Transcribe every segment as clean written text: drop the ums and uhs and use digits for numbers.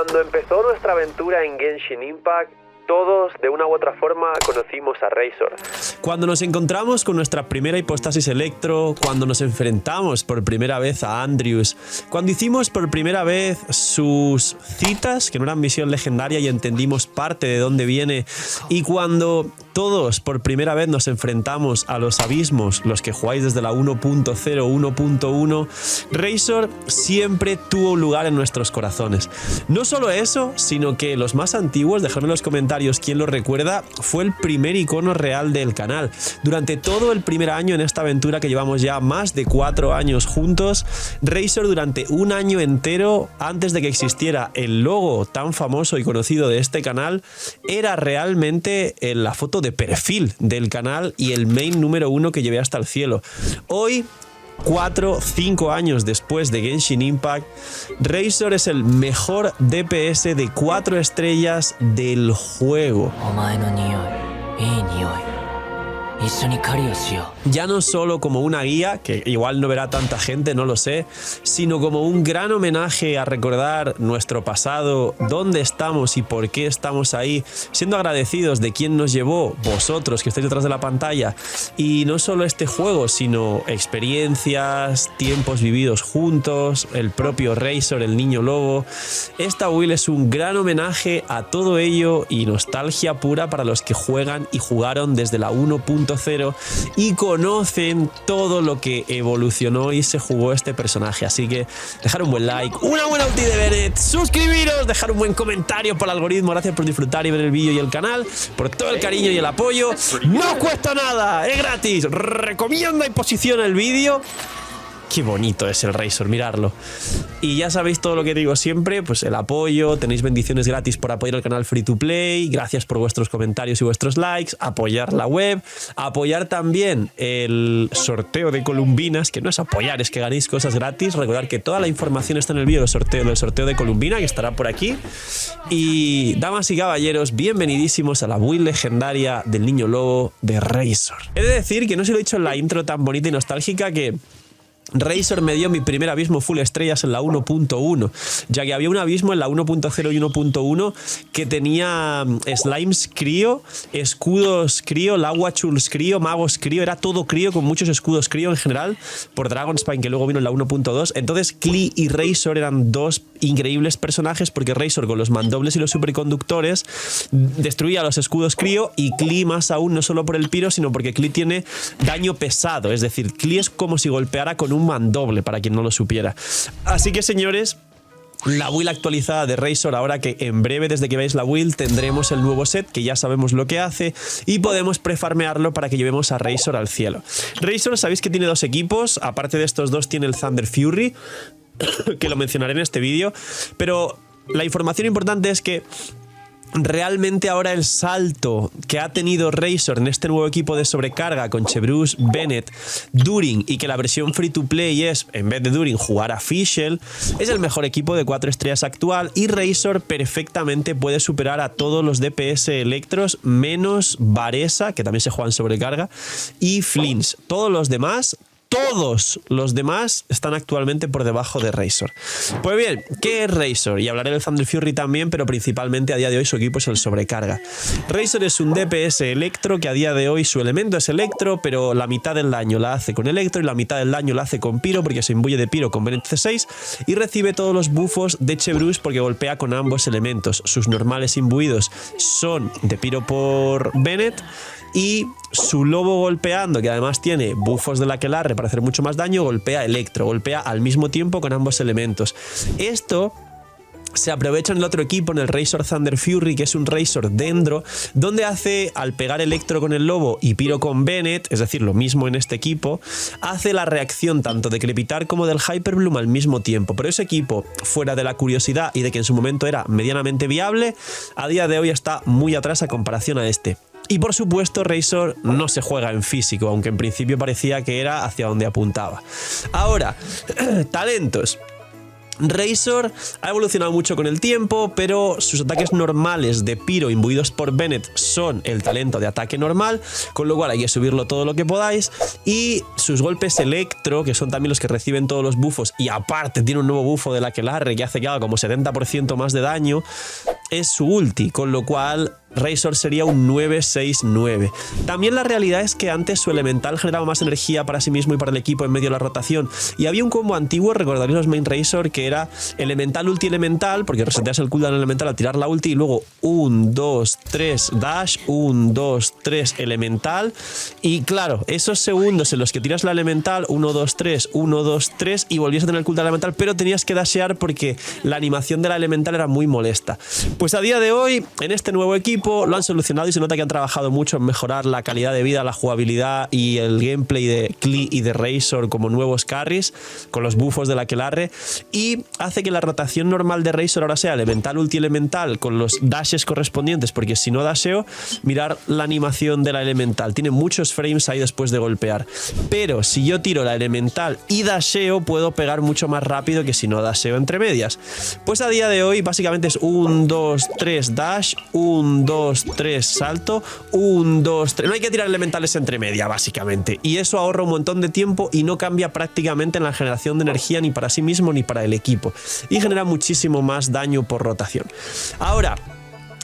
Cuando empezó nuestra aventura en Genshin Impact, todos, de una u otra forma, conocimos a Razor. Cuando nos encontramos con nuestra primera hipóstasis Electro, cuando nos enfrentamos por primera vez a Andrews, cuando hicimos por primera vez sus citas, que no eran misión legendaria y entendimos parte de dónde viene, y cuando todos por primera vez nos enfrentamos a los abismos, los que jugáis desde la 1.0, 1.1, Razor siempre tuvo un lugar en nuestros corazones. No solo eso, sino que los más antiguos, dejadme en los comentarios quién lo recuerda, fue el primer icono real del canal. Durante todo el primer año en esta aventura, que llevamos ya más de 4 años juntos, Razor durante un año entero, antes de que existiera el logo tan famoso y conocido de este canal, era realmente la foto de perfil del canal y el main número 1 que llevé hasta el cielo. Hoy, 4-5 años después de Genshin Impact, Razor es el mejor DPS de 4 estrellas del juego. Ya no solo como una guía, que igual no verá tanta gente, no lo sé, sino como un gran homenaje a recordar nuestro pasado, dónde estamos y por qué estamos ahí, siendo agradecidos de quién nos llevó, vosotros que estáis detrás de la pantalla, y no solo este juego, sino experiencias, tiempos vividos juntos, el propio Razor, el niño lobo. Esta build es un gran homenaje a todo ello y nostalgia pura para los que juegan y jugaron desde la 1.0 y conocen todo lo que evolucionó y se jugó este personaje. Así que dejar un buen like, una buena ulti de Bennett, suscribiros, dejar un buen comentario por el algoritmo. Gracias por disfrutar y ver el vídeo y el canal, por todo el cariño y el apoyo. No cuesta nada, es gratis. Recomienda y posiciona el vídeo. Qué bonito es el Razor, mirarlo. Y ya sabéis todo lo que digo siempre, pues el apoyo, tenéis bendiciones gratis por apoyar el canal Free to Play, gracias por vuestros comentarios y vuestros likes, apoyar la web, apoyar también el sorteo de Columbinas, que no es apoyar, es que ganéis cosas gratis. Recordad que toda la información está en el vídeo del sorteo de Columbina, que estará por aquí. Y damas y caballeros, bienvenidísimos a la build legendaria del niño lobo de Razor. He de decir que no se lo he dicho en la intro tan bonita y nostálgica, que Razor me dio mi primer abismo full estrellas en la 1.1, ya que había un abismo en la 1.0 y 1.1 que tenía slimes crío, escudos crío, laguachuls crío, magos crío, era todo crío con muchos escudos crío en general, por Dragonspine, que luego vino en la 1.2. Entonces Klee y Razor eran dos increíbles personajes, porque Razor con los mandobles y los superconductores destruía los escudos crío, y Klee más aún, no solo por el piro, sino porque Klee tiene daño pesado, es decir, Klee es como si golpeara con un mandoble, para quien no lo supiera. Así que, señores, la build actualizada de Razor, ahora que en breve, desde que veáis la build, tendremos el nuevo set, que ya sabemos lo que hace, y podemos prefarmearlo para que llevemos a Razor al cielo. Razor, sabéis que tiene 2 equipos, aparte de estos 2 tiene el Thunder Fury, que lo mencionaré en este vídeo, pero la información importante es que realmente ahora el salto que ha tenido Razor en este nuevo equipo de sobrecarga con Chevreuse, Bennett, During, y que la versión free to play es, en vez de During, jugar a Fischl, es el mejor equipo de 4 estrellas actual, y Razor perfectamente puede superar a todos los DPS electros menos Varesa, que también se juega en sobrecarga, y Flins. Todos los demás están actualmente por debajo de Razor. Pues bien, ¿qué es Razor? Y hablaré del Thunder Fury también, pero principalmente a día de hoy su equipo es el sobrecarga. Razor es un DPS electro, que a día de hoy su elemento es electro, pero la mitad del daño la hace con electro y la mitad del daño la hace con piro, porque se imbuye de piro con Bennett C6, y recibe todos los buffos de Chevreuse porque golpea con ambos elementos. Sus normales imbuidos son de piro por Bennett, y su lobo golpeando, que además tiene buffos de la Aquelarre para hacer mucho más daño, golpea electro, golpea al mismo tiempo con ambos elementos. Esto se aprovecha en el otro equipo, en el Razor Thunder Fury, que es un Razor dendro, donde hace, al pegar electro con el lobo y piro con Bennett, es decir, lo mismo en este equipo, hace la reacción tanto de Crepitar como del Hyper Bloom al mismo tiempo. Pero ese equipo, fuera de la curiosidad y de que en su momento era medianamente viable, a día de hoy está muy atrás a comparación a este. Y por supuesto, Razor no se juega en físico, aunque en principio parecía que era hacia donde apuntaba. Ahora, talentos. Razor ha evolucionado mucho con el tiempo, pero sus ataques normales de Pyro imbuidos por Bennett son el talento de ataque normal, con lo cual hay que subirlo todo lo que podáis. Y sus golpes electro, que son también los que reciben todos los buffos, y aparte tiene un nuevo bufo de la Aquelarre que hace que haga como 70% más de daño, es su ulti, con lo cual Razor sería un 969. También la realidad es que antes su elemental generaba más energía para sí mismo y para el equipo en medio de la rotación, y había un combo antiguo, recordaréis los main Razor, que era elemental, ulti, elemental, porque reseteas el cooldown elemental al tirar la ulti y luego 1, 2, 3 dash, 1, 2, 3 elemental. Y claro, esos segundos en los que tiras la elemental, 1, 2, 3, 1, 2, 3, y volvías a tener el cooldown elemental, pero tenías que dashear porque la animación de la elemental era muy molesta. Pues a día de hoy, en este nuevo equipo lo han solucionado y se nota que han trabajado mucho en mejorar la calidad de vida, la jugabilidad y el gameplay de Klee y de Razor como nuevos carries con los buffos de la Aquelarre, y hace que la rotación normal de Razor ahora sea elemental, ulti, elemental con los dashes correspondientes, porque si no dasheo, mirar la animación de la elemental, tiene muchos frames ahí después de golpear, pero si yo tiro la elemental y dasheo puedo pegar mucho más rápido que si no dasheo entre medias. Pues a día de hoy básicamente es 1, 2, 3 dash, 1, 2, 3 salto, 1, 2, 3. No hay que tirar elementales entre media, básicamente. Y eso ahorra un montón de tiempo y no cambia prácticamente en la generación de energía ni para sí mismo ni para el equipo. Y genera muchísimo más daño por rotación. Ahora,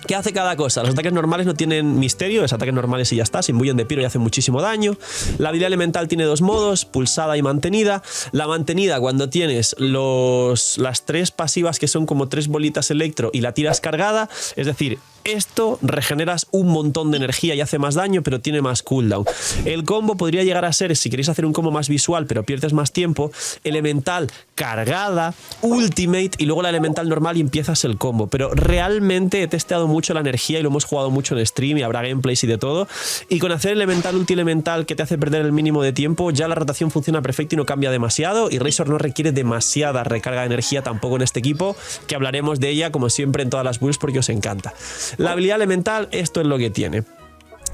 ¿qué hace cada cosa? Los ataques normales no tienen misterio, es ataques normales y ya está, se imbuyen de Pyro y hacen muchísimo daño. La habilidad elemental tiene dos modos, pulsada y mantenida. La mantenida, cuando tienes las tres pasivas que son como tres bolitas electro y la tiras cargada, es decir, esto regeneras un montón de energía y hace más daño, pero tiene más cooldown. El combo podría llegar a ser, si queréis hacer un combo más visual pero pierdes más tiempo, elemental cargada, ultimate y luego la elemental normal y empiezas el combo. Pero realmente he testeado mucho la energía y lo hemos jugado mucho en stream y habrá gameplays y de todo, y con hacer elemental, ulti, elemental que te hace perder el mínimo de tiempo, ya la rotación funciona perfecto y no cambia demasiado, y Razor no requiere demasiada recarga de energía tampoco en este equipo, que hablaremos de ella como siempre en todas las builds porque os encanta. La habilidad elemental, esto es lo que tiene.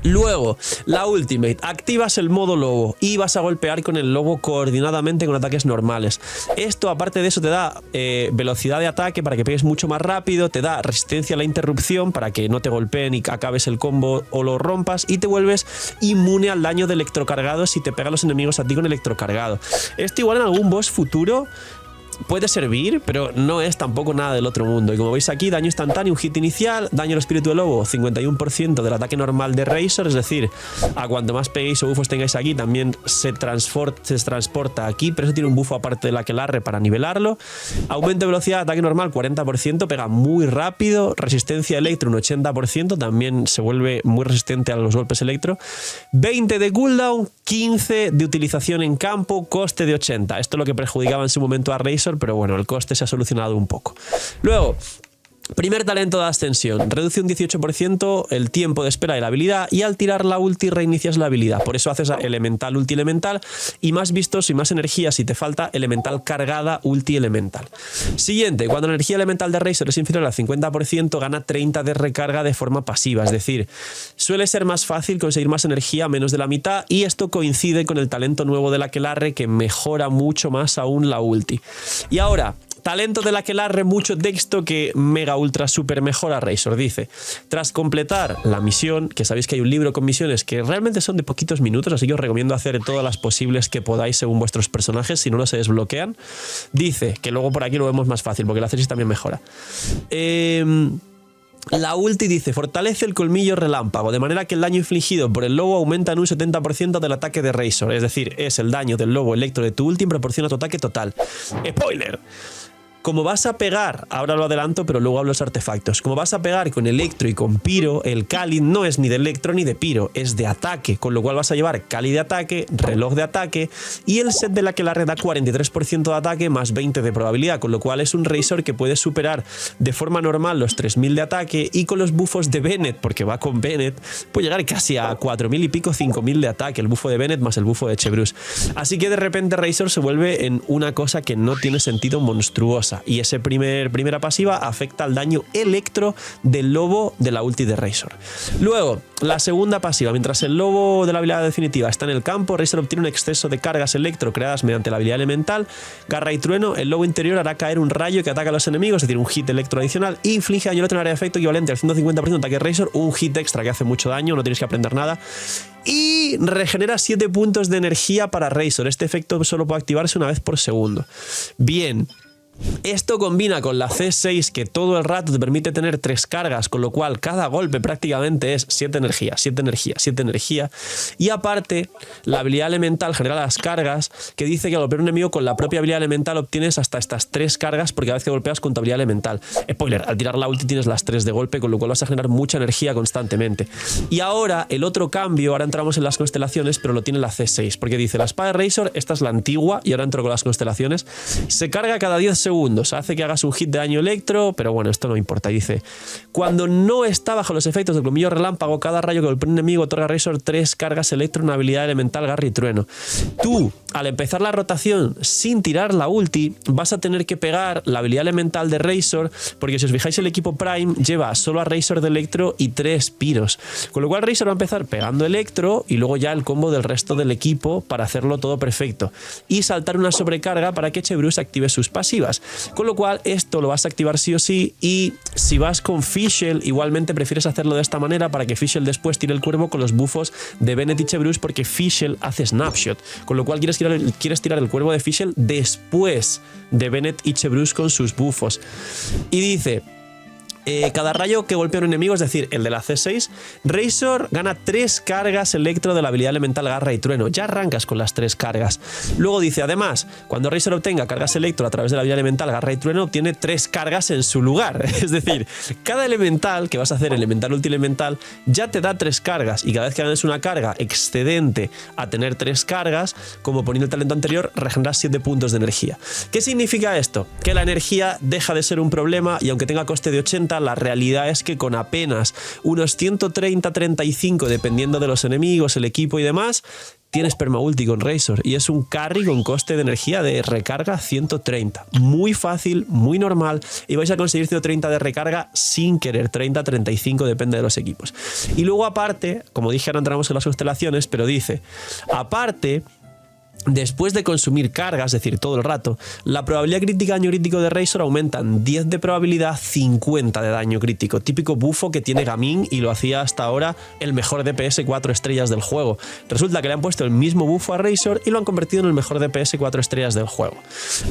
Luego, la Ultimate, activas el modo lobo y vas a golpear con el lobo coordinadamente con ataques normales. Esto, aparte de eso, te da velocidad de ataque para que pegues mucho más rápido, te da resistencia a la interrupción para que no te golpeen y acabes el combo o lo rompas, y te vuelves inmune al daño de electrocargado si te pegan los enemigos a ti con electrocargado. Esto igual en algún boss futuro puede servir, pero no es tampoco nada del otro mundo. Y como veis aquí, daño instantáneo, un hit inicial, daño al espíritu de lobo, 51% del ataque normal de Razor, es decir, a cuanto más peguéis o bufos tengáis aquí, también se transporta aquí, pero eso tiene un bufo aparte de la Aquelarre para nivelarlo. Aumento de velocidad, ataque normal, 40%, pega muy rápido, resistencia electro, un 80%, también se vuelve muy resistente a los golpes electro. 20 de cooldown, 15 de utilización en campo, coste de 80. Esto es lo que perjudicaba en su momento a Razor, pero bueno, el coste se ha solucionado un poco. Luego, primer talento de ascensión, reduce un 18% el tiempo de espera de la habilidad, y al tirar la ulti reinicias la habilidad. Por eso haces elemental, ulti, elemental, y más vistoso y más energía si te falta elemental cargada, ulti, elemental. Siguiente, cuando la energía elemental de Razor es inferior al 50%, gana 30 de recarga de forma pasiva, es decir, suele ser más fácil conseguir más energía a menos de la mitad, y esto coincide con el talento nuevo de la Aquelarre, que mejora mucho más aún la ulti. Y ahora, talento de la Aquelarre, mucho texto que mega ultra super mejora Razor. Dice, tras completar la misión, que sabéis que hay un libro con misiones que realmente son de poquitos minutos, así que os recomiendo hacer todas las posibles que podáis según vuestros personajes, si no se desbloquean. Dice, que luego por aquí lo vemos más fácil, porque la Cesis también mejora. La ulti dice, fortalece el colmillo relámpago, de manera que el daño infligido por el lobo aumenta en un 70% del ataque de Razor. Es decir, es el daño del lobo electro de tu ulti en proporción a tu ataque total. ¡Spoiler! Como vas a pegar, ahora lo adelanto, pero luego hablo de los artefactos. Como vas a pegar con Electro y con Pyro, el Cáliz no es ni de Electro ni de Pyro, es de ataque, con lo cual vas a llevar Cáliz de ataque, reloj de ataque, y el set de la Aquelarre da 43% de ataque más 20 de probabilidad, con lo cual es un Razor que puede superar de forma normal los 3000 de ataque, y con los buffos de Bennett, porque va con Bennett, puede llegar casi a 4000 y pico, 5000 de ataque, el bufo de Bennett más el bufo de Chebrus. Así que de repente Razor se vuelve en una cosa que no tiene sentido, monstruosa. cosa. Y esa primera pasiva afecta al daño electro del lobo de la ulti de Razor. Luego, la segunda pasiva. Mientras el lobo de la habilidad definitiva está en el campo, Razor obtiene un exceso de cargas electro creadas mediante la habilidad elemental. Garra y trueno, el lobo interior hará caer un rayo que ataca a los enemigos, es decir, un hit electro adicional, e inflige daño electro en área de efecto equivalente al 150% de ataque Razor, un hit extra que hace mucho daño, no tienes que aprender nada. Y regenera 7 puntos de energía para Razor. Este efecto solo puede activarse una vez por segundo. Bien. Esto combina con la C6, que todo el rato te permite tener 3 cargas, con lo cual cada golpe prácticamente es 7 energía, 7 energía, 7 energía. Y aparte, la habilidad elemental genera las cargas, que dice que al golpear un enemigo con la propia habilidad elemental obtienes hasta estas 3 cargas por cada vez que golpeas con tu habilidad elemental. Spoiler, al tirar la ulti tienes las 3 de golpe, con lo cual vas a generar mucha energía constantemente. Y ahora, el otro cambio, ahora entramos en las constelaciones, pero lo tiene la C6, porque dice, la espada de Razor, esta es la antigua, y ahora entro con las constelaciones, se carga cada 10 segundos, hace que hagas un hit de daño electro, pero bueno, esto no importa. Dice, cuando no está bajo los efectos del colmillo relámpago, cada rayo que golpea un enemigo otorga a Razor 3 cargas electro en una habilidad elemental garra y trueno. Tú, al empezar la rotación sin tirar la ulti, vas a tener que pegar la habilidad elemental de Razor, porque si os fijáis, el equipo Prime lleva solo a Razor de electro y 3 piros, con lo cual Razor va a empezar pegando electro y luego ya el combo del resto del equipo para hacerlo todo perfecto y saltar una sobrecarga para que Chebruce active sus pasivas. Con lo cual esto lo vas a activar sí o sí, y si vas con Fischl igualmente prefieres hacerlo de esta manera para que Fischl después tire el cuervo con los bufos de Bennett y Chebruce, porque Fischl hace snapshot, con lo cual quieres tirar el cuervo de Fischl después de Bennett y Chebruce con sus bufos. Y dice, cada rayo que golpea a un enemigo, es decir, el de la C6, Razor gana 3 cargas electro de la habilidad elemental garra y trueno. Ya arrancas con las 3 cargas. Luego dice, además, cuando Razor obtenga cargas electro a través de la habilidad elemental garra y trueno, obtiene 3 cargas en su lugar. Es decir, cada elemental que vas a hacer, elemental, ulti elemental, ya te da 3 cargas, y cada vez que ganes una carga excedente a tener 3 cargas, como poniendo el talento anterior, regeneras 7 puntos de energía. ¿Qué significa esto? Que la energía deja de ser un problema, y aunque tenga coste de 80, la realidad es que con apenas unos 130-35, dependiendo de los enemigos, el equipo y demás, tienes permaulti con Razor, y es un carry con coste de energía de recarga 130. Muy fácil, muy normal, y vais a conseguir 130 de recarga sin querer, 30-35, depende de los equipos. Y luego aparte, como dije, ahora entramos en las constelaciones, pero dice, aparte, después de consumir cargas, es decir, todo el rato, la probabilidad crítica de daño crítico de Razor aumenta en 10 de probabilidad, 50 de daño crítico. Típico bufo que tiene Gaming, y lo hacía hasta ahora el mejor DPS 4 estrellas del juego. Resulta que le han puesto el mismo bufo a Razor y lo han convertido en el mejor DPS 4 estrellas del juego.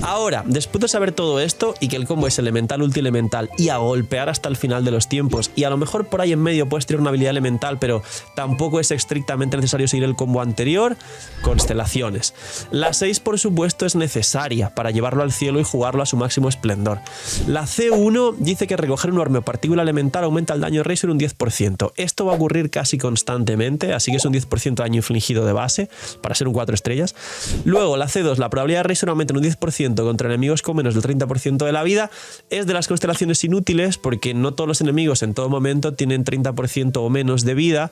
Ahora, después de saber todo esto, y que el combo es elemental, ulti elemental, y a golpear hasta el final de los tiempos, y a lo mejor por ahí en medio puedes tirar una habilidad elemental, pero tampoco es estrictamente necesario seguir el combo anterior, constelaciones. La 6, por supuesto, es necesaria para llevarlo al cielo y jugarlo a su máximo esplendor. La C1 dice que recoger un orbe o partícula elemental aumenta el daño de Razor un 10%. Esto va a ocurrir casi constantemente, así que es un 10% de daño infligido de base, para ser un 4 estrellas. Luego, la C2, la probabilidad de Razor aumenta en un 10% contra enemigos con menos del 30% de la vida. Es de las constelaciones inútiles, porque no todos los enemigos en todo momento tienen 30% o menos de vida,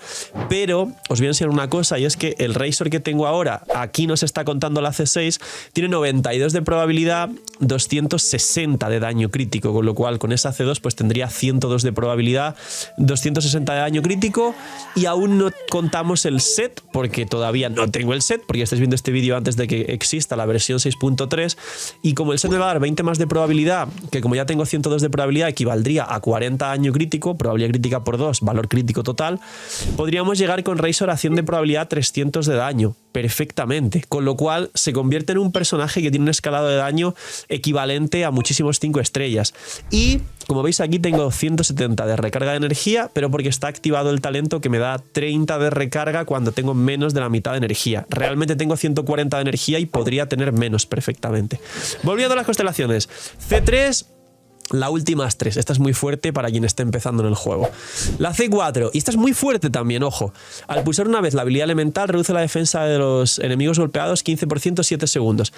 pero os voy a enseñar una cosa, y es que el Razor que tengo ahora, aquí nos está contando la C6, tiene 92 de probabilidad, 260 de daño crítico, con lo cual con esa C2 pues tendría 102 de probabilidad, 260 de daño crítico, y aún no contamos el set, porque todavía no tengo el set, porque estáis viendo este vídeo antes de que exista la versión 6.3, y como el set me va a dar 20 más de probabilidad, que como ya tengo 102 de probabilidad equivaldría a 40 daño crítico, probabilidad crítica por 2, valor crítico total, podríamos llegar con Razor a 100 de probabilidad, 300 de daño, perfectamente, con lo cual se convierte en un personaje que tiene un escalado de daño equivalente a muchísimos 5 estrellas. Y como veis aquí tengo 170 de recarga de energía, pero porque está activado el talento que me da 30 de recarga cuando tengo menos de la mitad de energía. Realmente tengo 140 de energía y podría tener menos perfectamente. Volviendo a las constelaciones, C3 La última es 3. Esta es muy fuerte para quien esté empezando en el juego. La C4. Y esta es muy fuerte también, ojo. Al pulsar una vez la habilidad elemental, reduce la defensa de los enemigos golpeados 15% 7 segundos.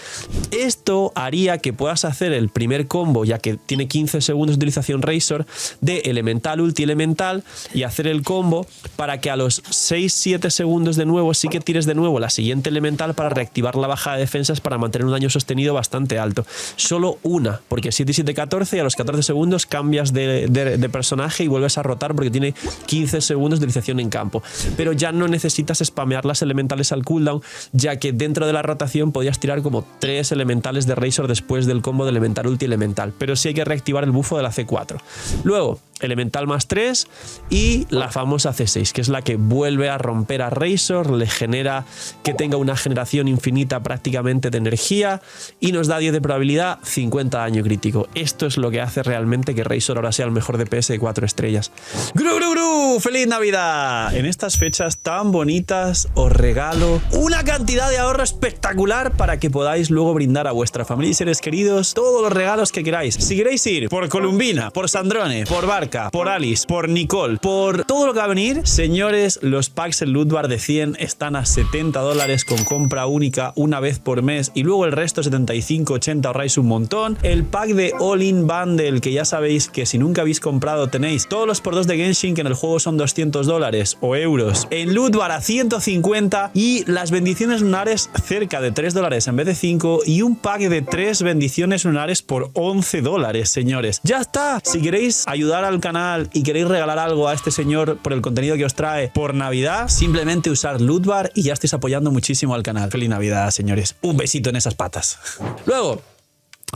Esto haría que puedas hacer el primer combo, ya que tiene 15 segundos de utilización Razor, de elemental, ulti, elemental, y hacer el combo para que a los 6-7 segundos de nuevo sí que tires de nuevo la siguiente elemental para reactivar la baja de defensas para mantener un daño sostenido bastante alto. Solo una, porque 7 y 7, 14 y a los 14 segundos cambias de personaje y vuelves a rotar porque tiene 15 segundos de utilización en campo. Pero ya no necesitas spamear las elementales al cooldown, ya que dentro de la rotación podías tirar como 3 elementales de Razor después del combo de elemental, ulti, elemental. Pero sí hay que reactivar el bufo de la C4. Luego, elemental más 3 y la famosa C6, que es la que vuelve a romper a Razor, le genera que tenga una generación infinita prácticamente de energía y nos da 10 de probabilidad, 50 daño crítico. Esto es lo que hace realmente que Razor ahora sea el mejor DPS de 4 estrellas. ¡Gru, gru, gru! ¡Feliz Navidad! En estas fechas tan bonitas os regalo una cantidad de ahorro espectacular para que podáis luego brindar a vuestra familia y seres queridos todos los regalos que queráis. Si queréis ir por Columbina, por Sandrone, por Barca, por Alice, por Nicole, por todo lo que va a venir, señores, los packs en Loot Bar de 100 están a $70 con compra única una vez por mes y luego el resto 75, 80 ahorráis un montón. El pack de All-In Bundle, que ya sabéis que si nunca habéis comprado tenéis todos los por 2 de Genshin, que en el juego son $200 o euros, en Loot Bar a 150 y las bendiciones lunares cerca de $3 en vez de 5 y un pack de 3 bendiciones lunares por $11, señores. Ya está. Si queréis ayudar al canal y queréis regalar algo a este señor por el contenido que os trae por Navidad, simplemente usar Loot Bar y ya estáis apoyando muchísimo al canal. Feliz Navidad, señores. Un besito en esas patas. Luego,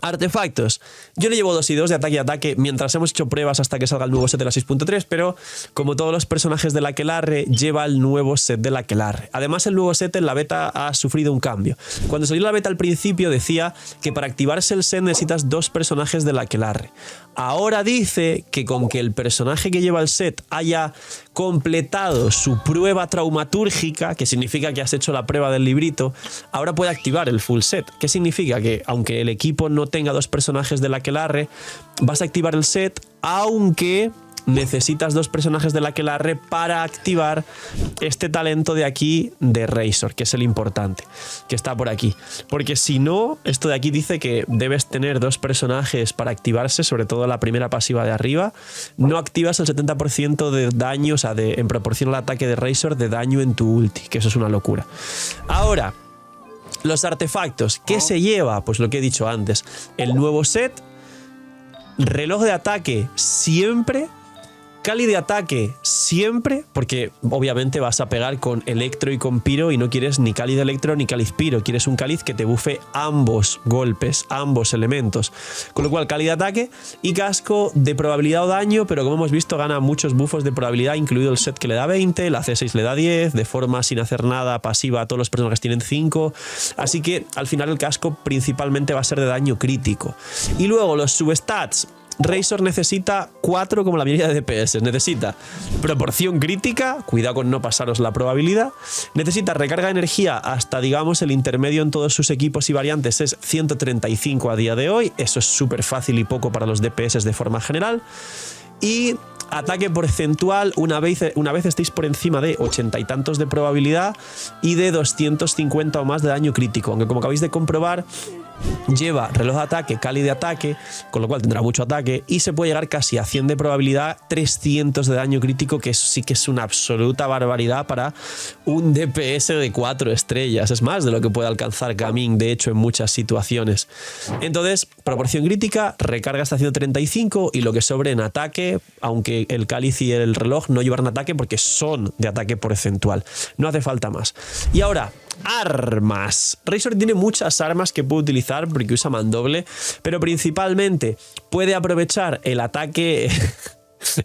artefactos. Yo le llevo 2 y 2 de ataque y ataque mientras hemos hecho pruebas hasta que salga el nuevo set de la 6.3, pero como todos los personajes de la Aquelarre, lleva el nuevo set de la Aquelarre. Además, el nuevo set en la beta ha sufrido un cambio. Cuando salió la beta al principio decía que para activarse el set necesitas 2 personajes de la Aquelarre. Ahora dice que con que el personaje que lleva el set haya completado su prueba traumatúrgica, que significa que has hecho la prueba del librito, ahora puede activar el full set. ¿Qué significa? Que aunque el equipo no tenga 2 personajes de la Aquelarre, vas a activar el set, aunque necesitas 2 personajes de la Aquelarre para activar este talento de aquí de Razor, que es el importante, que está por aquí. Porque si no, esto de aquí dice que debes tener 2 personajes para activarse, sobre todo la primera pasiva de arriba. No activas el 70% de daño, o sea, en proporción al ataque de Razor, de daño en tu ulti, que eso es una locura. Ahora, los artefactos. ¿Qué se lleva? Pues lo que he dicho antes. El nuevo set, reloj de ataque siempre, Cali de ataque siempre, porque obviamente vas a pegar con Electro y con Piro y no quieres ni Cáliz de Electro ni Cáliz Piro, quieres un Cáliz que te bufe ambos golpes, ambos elementos. Con lo cual, Cali de ataque y casco de probabilidad o daño, pero como hemos visto gana muchos buffos de probabilidad, incluido el set que le da 20, la C6 le da 10, de forma sin hacer nada pasiva a todos los personajes tienen 5, así que al final el casco principalmente va a ser de daño crítico. Y luego los substats. Razor necesita 4 como la mayoría de DPS. Necesita proporción crítica, cuidado con no pasaros la probabilidad. Necesita recarga de energía hasta, digamos, el intermedio en todos sus equipos y variantes es 135 a día de hoy. Eso es súper fácil y poco para los DPS de forma general. Y ataque porcentual una vez estéis por encima de 80 y tantos de probabilidad y de 250 o más de daño crítico. Aunque como acabáis de comprobar, lleva reloj de ataque, Cali de ataque, con lo cual tendrá mucho ataque y se puede llegar casi a 100 de probabilidad, 300 de daño crítico, que eso sí que es una absoluta barbaridad para un DPS de 4 estrellas. Es más de lo que puede alcanzar Gaming, de hecho, en muchas situaciones. Entonces, proporción crítica, recarga hasta 135 y lo que sobre en ataque, aunque el cáliz y el reloj no llevan ataque porque son de ataque porcentual. No hace falta más. Y ahora, armas. Razor tiene muchas armas que puede utilizar porque usa mandoble, pero principalmente puede aprovechar el ataque...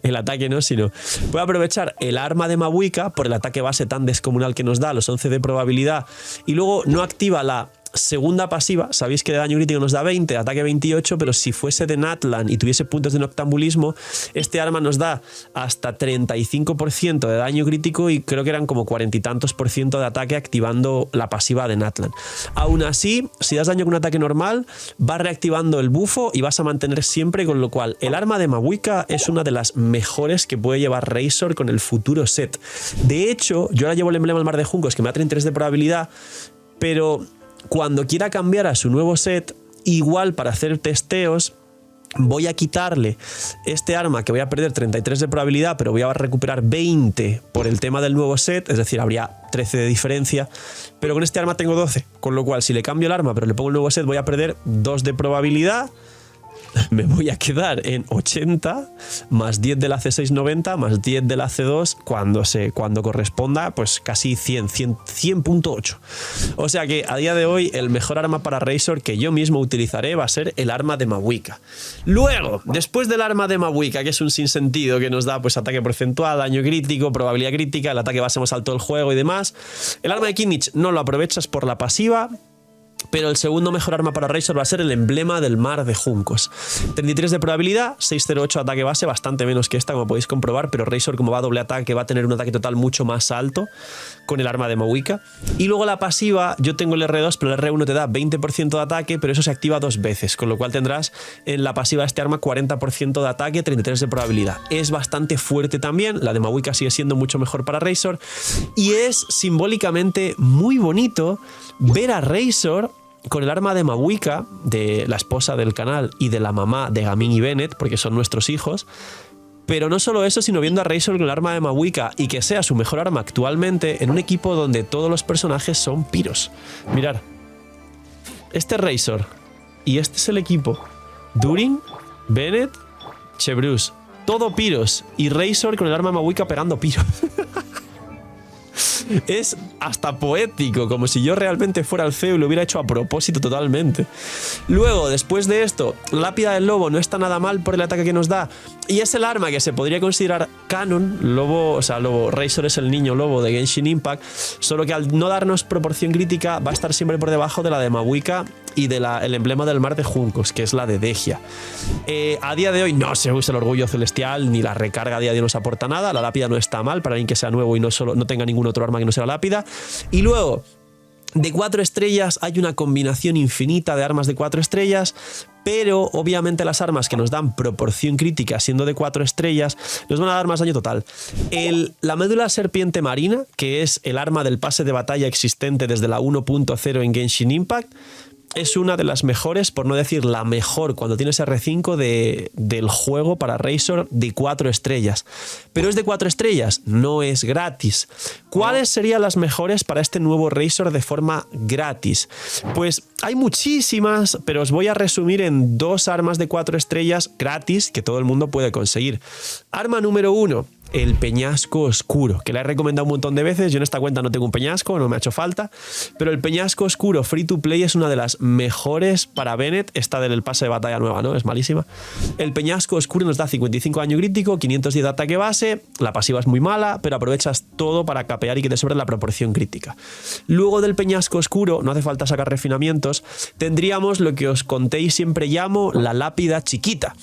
el ataque no, sino puede aprovechar el arma de Mabuika por el ataque base tan descomunal que nos da, los 11 de probabilidad, y luego no activa la segunda pasiva, sabéis que de daño crítico nos da 20, ataque 28, pero si fuese de Natlan y tuviese puntos de noctambulismo, este arma nos da hasta 35% de daño crítico y creo que eran como 40 y tantos por ciento de ataque activando la pasiva de Natlan. Aún así, si das daño con un ataque normal, vas reactivando el bufo y vas a mantener siempre, con lo cual el arma de Mawika es una de las mejores que puede llevar Razor con el futuro set. De hecho, yo ahora llevo el emblema del Mar de Juncos que me da 33 de probabilidad, pero cuando quiera cambiar a su nuevo set, igual para hacer testeos, voy a quitarle este arma que voy a perder 33 de probabilidad, pero voy a recuperar 20 por el tema del nuevo set, es decir, habría 13 de diferencia, pero con este arma tengo 12, con lo cual si le cambio el arma pero le pongo el nuevo set voy a perder 2 de probabilidad. Me voy a quedar en 80 más 10 de la C690 más 10 de la C2 cuando corresponda, pues casi 100.8. O sea que a día de hoy el mejor arma para Razor que yo mismo utilizaré va a ser el arma de Mawika. Luego, después del arma de Mawika, que es un sinsentido que nos da pues ataque porcentual, daño crítico, probabilidad crítica, el ataque base más alto del juego y demás, el arma de Kimmich no lo aprovechas por la pasiva. Pero el segundo mejor arma para Razor va a ser el emblema del Mar de Juncos. 33 de probabilidad, 608 ataque base, bastante menos que esta, como podéis comprobar, pero Razor, como va a doble ataque, va a tener un ataque total mucho más alto con el arma de Mawika. Y luego la pasiva, yo tengo el R2, pero el R1 te da 20% de ataque, pero eso se activa 2 veces, con lo cual tendrás en la pasiva de este arma 40% de ataque, 33 de probabilidad. Es bastante fuerte también, la de Mawika sigue siendo mucho mejor para Razor, y es simbólicamente muy bonito ver a Razor con el arma de Mawika, de la esposa del canal y de la mamá de Gaming y Bennett, porque son nuestros hijos. Pero no solo eso, sino viendo a Razor con el arma de Mawika y que sea su mejor arma actualmente en un equipo donde todos los personajes son piros. Mirad, este es Razor y este es el equipo. Durin, Bennett, Chevreuse, todo piros, y Razor con el arma de Mawika pegando piros. Es hasta poético, como si yo realmente fuera el CEO y lo hubiera hecho a propósito totalmente. Luego, después de esto, Lápida del Lobo no está nada mal por el ataque que nos da, y es el arma que se podría considerar canon. Lobo, o sea, Razor es el niño lobo de Genshin Impact, solo que al no darnos proporción crítica va a estar siempre por debajo de la de Mawika y del emblema del Mar de Juncos, que es la de Dehya. A día de hoy no se usa el orgullo celestial, ni la recarga a día de hoy nos aporta nada. La lápida no está mal para alguien que sea nuevo y no tenga ningún otro arma que no sea la lápida. Y luego, de 4 estrellas hay una combinación infinita de armas de 4 estrellas, pero obviamente las armas que nos dan proporción crítica siendo de 4 estrellas nos van a dar más daño total. La médula serpiente marina, que es el arma del pase de batalla existente desde la 1.0 en Genshin Impact, es una de las mejores, por no decir la mejor, cuando tienes R5 del juego para Razor de 4 estrellas. Pero es de 4 estrellas, no es gratis. ¿Cuáles serían las mejores para este nuevo Razor de forma gratis? Pues hay muchísimas, pero os voy a resumir en 2 armas de 4 estrellas gratis que todo el mundo puede conseguir. Arma número 1. El peñasco oscuro, que la he recomendado un montón de veces. Yo en esta cuenta no tengo un peñasco, no me ha hecho falta, pero el peñasco oscuro free to play es una de las mejores para Bennett. Esta del pase de batalla nueva, ¿no? Es malísima. El peñasco oscuro nos da 55 daño crítico, 510 de ataque base, la pasiva es muy mala, pero aprovechas todo para capear y que te sobre la proporción crítica. Luego del peñasco oscuro, no hace falta sacar refinamientos, tendríamos lo que os conté y siempre llamo la lápida chiquita.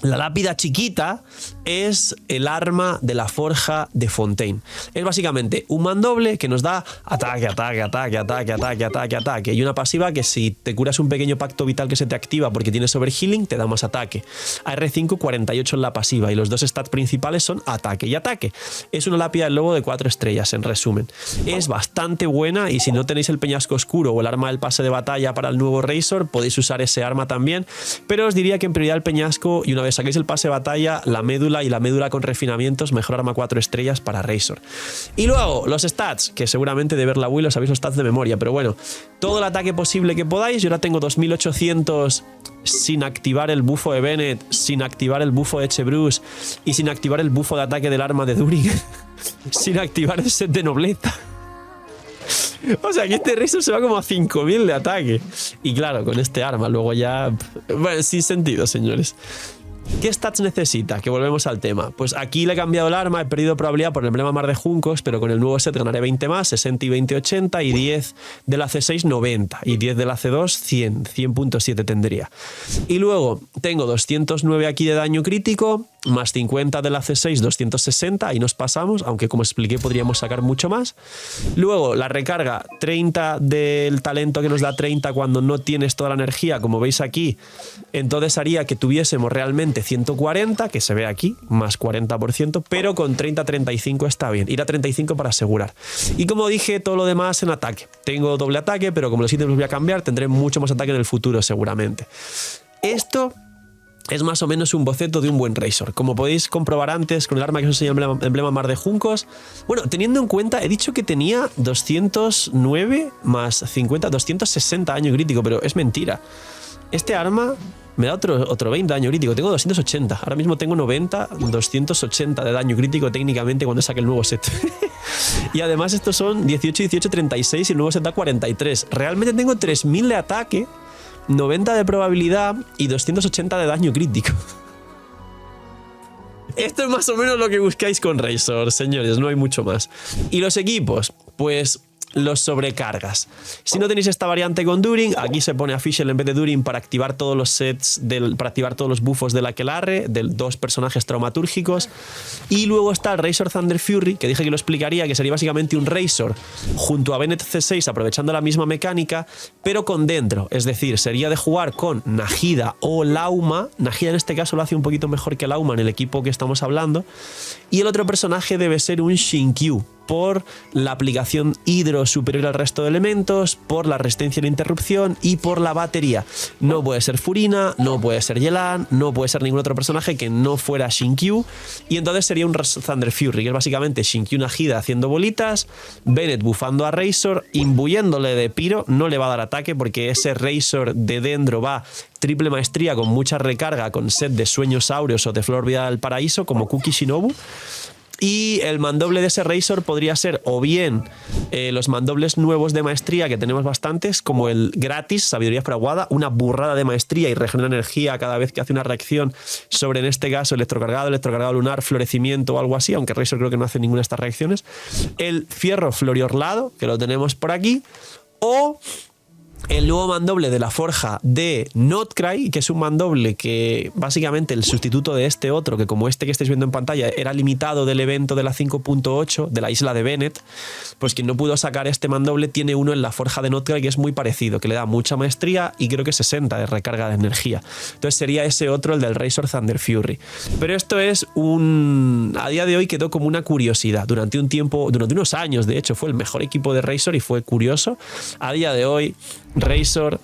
La lápida chiquita es el arma de la forja de Fontaine. Es básicamente un mandoble que nos da ataque, ataque, ataque, ataque, ataque, ataque, ataque. Y una pasiva que si te curas un pequeño pacto vital que se te activa porque tienes overhealing, te da más ataque. AR5, 48 en la pasiva. Y los 2 stats principales son ataque y ataque. Es una lápida del lobo de 4 estrellas, en resumen. Es bastante buena y si no tenéis el peñasco oscuro o el arma del pase de batalla para el nuevo Razor, podéis usar ese arma también. Pero os diría que en prioridad el peñasco, y una vez saquéis el pase de batalla, la médula y la médula con refinamientos, mejor arma 4 estrellas para Razor. Y luego, los stats, que seguramente de ver la Will os sabéis los stats de memoria, pero bueno, todo el ataque posible que podáis. Yo ahora tengo 2800 sin activar el bufo de Bennett, sin activar el bufo de Chevreuse y sin activar el bufo de ataque del arma de Durin, sin activar el set de nobleza. O sea, que este Razor se va como a 5000 de ataque. Y claro, con este arma luego ya... Bueno, sin sentido, señores. ¿Qué stats necesita? Que volvemos al tema. Pues aquí le he cambiado el arma, he perdido probabilidad por el emblema Mar de Juncos, pero con el nuevo set ganaré 20 más, 60 y 20, 80, y 10 de la C6, 90, y 10 de la C2, 100, 100.7 tendría. Y luego tengo 209 aquí de daño crítico, más 50 de la C6, 260, ahí nos pasamos, aunque como expliqué podríamos sacar mucho más. Luego la recarga, 30 del talento que nos da 30 cuando no tienes toda la energía, como veis aquí, entonces haría que tuviésemos realmente 140, que se ve aquí, más 40%, pero con 30-35 está bien. Ir a 35 para asegurar. Y como dije, todo lo demás en ataque. Tengo doble ataque, pero como los ítems los voy a cambiar, tendré mucho más ataque en el futuro seguramente. Esto es más o menos un boceto de un buen Razor. Como podéis comprobar antes, con el arma que os enseñé, el emblema Mar de Juncos. Bueno, teniendo en cuenta, he dicho que tenía 209 más 50, 260 daño crítico, pero es mentira. Este arma me da otro 20 daño crítico. Tengo 280. Ahora mismo tengo 90, 280 de daño crítico técnicamente cuando saque el nuevo set. Y además estos son 18, 18, 36 y el nuevo set da 43. Realmente tengo 3000 de ataque, 90 de probabilidad y 280 de daño crítico. Esto es más o menos lo que buscáis con Razor, señores, no hay mucho más. ¿Y los equipos? Pues los sobrecargas. Si no tenéis esta variante con During, aquí se pone Official en vez de During para activar todos los sets, para activar todos los buffos del Aquelarre, de dos personajes traumatúrgicos. Y luego está el Razor Thunder Fury, que dije que lo explicaría, que sería básicamente un Razor junto a Bennett C6, aprovechando la misma mecánica, pero con dentro. Es decir, sería de jugar con Nahida o Lauma. Nahida en este caso lo hace un poquito mejor que Lauma en el equipo que estamos hablando. Y el otro personaje debe ser un Shinkyu, por la aplicación hidro superior al resto de elementos, por la resistencia a la interrupción y por la batería. No puede ser Furina, no puede ser Yelan, no puede ser ningún otro personaje que no fuera Shinkyu, y entonces sería un Thunder Fury, que es básicamente Shinkyu Nahida haciendo bolitas, Bennett bufando a Razor, imbuyéndole de Pyro, no le va a dar ataque porque ese Razor de Dendro va triple maestría con mucha recarga, con set de Sueños Áureos o de Flor Vida del Paraíso, como Kuki Shinobu. Y el mandoble de ese Razor podría ser o bien los mandobles nuevos de maestría, que tenemos bastantes, como el gratis, Sabiduría Fraguada, una burrada de maestría y regenera energía cada vez que hace una reacción sobre, en este caso, electrocargado lunar, florecimiento o algo así, aunque Razor creo que no hace ninguna de estas reacciones. El fierro floriorlado, que lo tenemos por aquí, o el nuevo mandoble de la forja de Notcry, que es un mandoble que básicamente el sustituto de este otro, que como este que estáis viendo en pantalla era limitado del evento de la 5.8 de la isla de Bennett, pues quien no pudo sacar este mandoble tiene uno en la forja de Notcry que es muy parecido, que le da mucha maestría y creo que 60 de recarga de energía. Entonces sería ese otro, el del Razor Thunder Fury. Pero esto es a día de hoy quedó como una curiosidad. Durante un tiempo, durante unos años de hecho fue el mejor equipo de Razor y fue curioso. A día de hoy Razor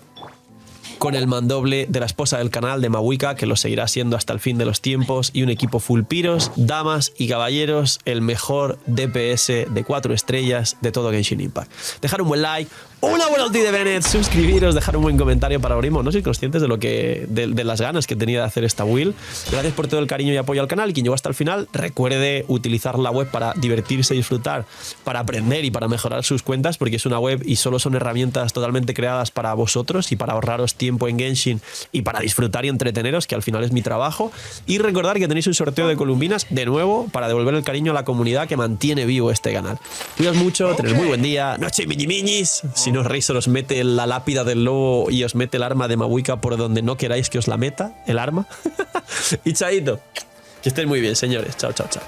con el mandoble de la esposa del canal de Mawika, que lo seguirá siendo hasta el fin de los tiempos, y un equipo full piros, damas y caballeros, el mejor DPS de 4 estrellas de todo Genshin Impact. Dejar un buen like, una buena ulti de Bennett, suscribiros, dejar un buen comentario para Orimo. No sois conscientes de las ganas que tenía de hacer esta build. Gracias por todo el cariño y apoyo al canal. Y quien llegó hasta el final, recuerde utilizar la web para divertirse y disfrutar, para aprender y para mejorar sus cuentas, porque es una web y solo son herramientas totalmente creadas para vosotros y para ahorraros tiempo en Genshin y para disfrutar y entreteneros, que al final es mi trabajo. Y recordar que tenéis un sorteo de columbinas de nuevo para devolver el cariño a la comunidad que mantiene vivo este canal. Cuidaos mucho, tenéis muy buen día, noche miñi miñis. Si no, Razor os mete la lápida del lobo y os mete el arma de Mawika por donde no queráis que os la meta el arma. Y chaito, que estén muy bien, señores. Chao, chao, chao.